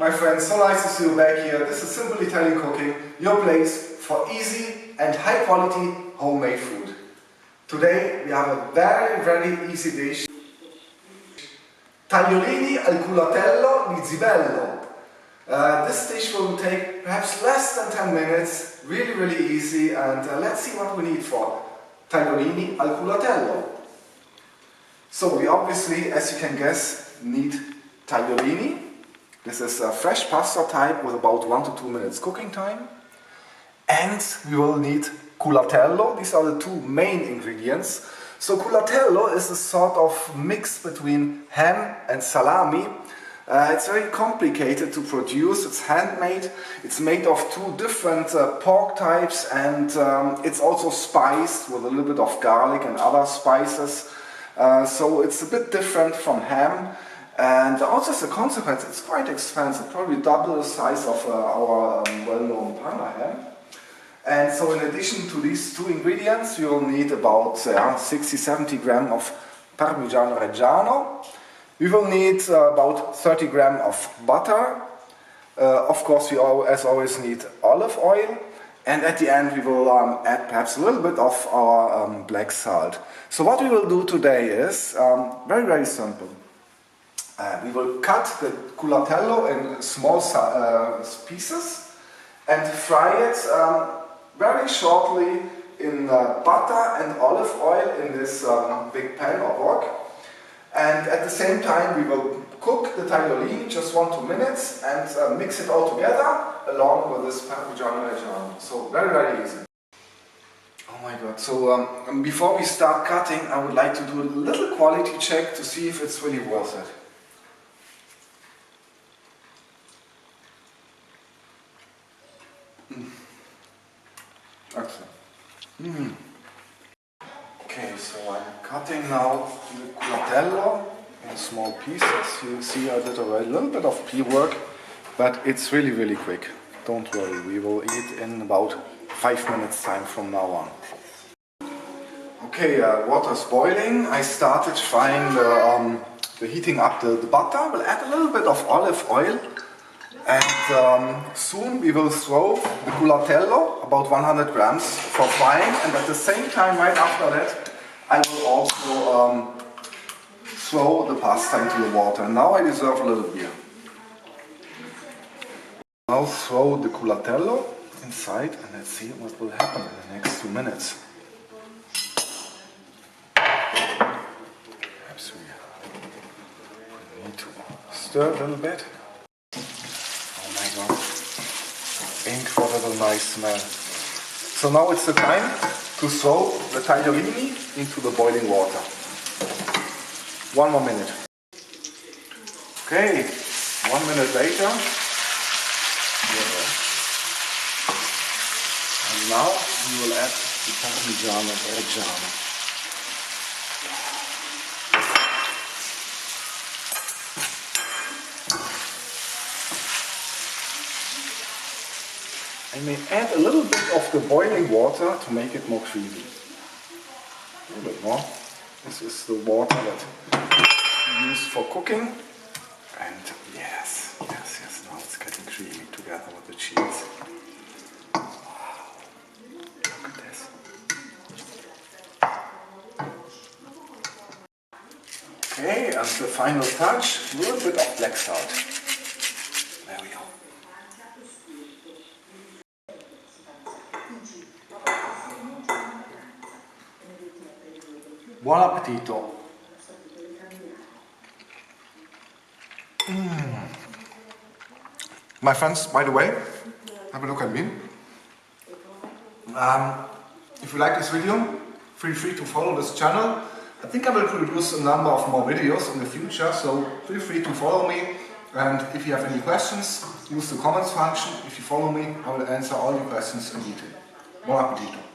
My friends, so nice to see you back here. This is Simple Italian Cooking, your place for easy and high quality homemade food. Today we have a very easy dish. Tagliolini al Culatello di Zibello. This dish will take perhaps less than 10 minutes, really easy, and let's see what we need for tagliolini al Culatello. So we obviously, as you can guess, need tagliolini. This is a fresh pasta type with about 1 to 2 minutes cooking time. And we will need culatello. These are the two main ingredients. So culatello is a sort of mix between ham and salami. It's very complicated to produce. It's handmade. It's made of two different pork types, and it's also spiced with a little bit of garlic and other spices. So it's a bit different from ham. And also as a consequence, it's quite expensive, probably double the size of our well-known Parma ham. And so in addition to these two ingredients, you will need about 60-70 grams of Parmigiano Reggiano. We will need about 30 grams of butter. Of course, we as always need olive oil. And at the end we will add perhaps a little bit of our black salt. So what we will do today is very simple. We will cut the culatello in small pieces and fry it very shortly in butter and olive oil in this big pan or wok. And at the same time we will cook the tagliolini just 1-2 minutes and mix it all together along with this Parmigiano Reggiano. So very easy. Oh my god, so before we start cutting, I would like to do a little quality check to see if it's really worth it. Excellent. Okay, so I'm cutting now the culatello in small pieces. You see I did already a little bit of pre-work, but it's really quick. Don't worry, we will eat in about 5 minutes time from now on. Okay, water's boiling. I started frying the heating up the butter. We'll add a little bit of olive oil. And soon we will throw the culatello, about 100 grams, for frying, and at the same time, right after that, I will also throw the pasta into the water. Now I deserve a little beer. Now throw the culatello inside and let's see what will happen in the next 2 minutes. Perhaps we need to stir a little bit. Incredible nice smell. So now it's the time to throw the tagliolini into the boiling water. 1 more minute. Okay, 1 minute later. And now we will add the Parmigiano Reggiano. I may add a little bit of the boiling water to make it more creamy. A little bit more. This is the water that we use for cooking. And yes, now it's getting creamy together with the cheese. Wow. Look at this. Okay, and the final touch, a little bit of black salt. There we go. Buon appetito! My friends, by the way, have a look at me. If you like this video, feel free to follow this channel. I think I will produce a number of more videos in the future, so feel free to follow me. And if you have any questions, use the comments function. If you follow me, I will answer all your questions in detail. Buon appetito!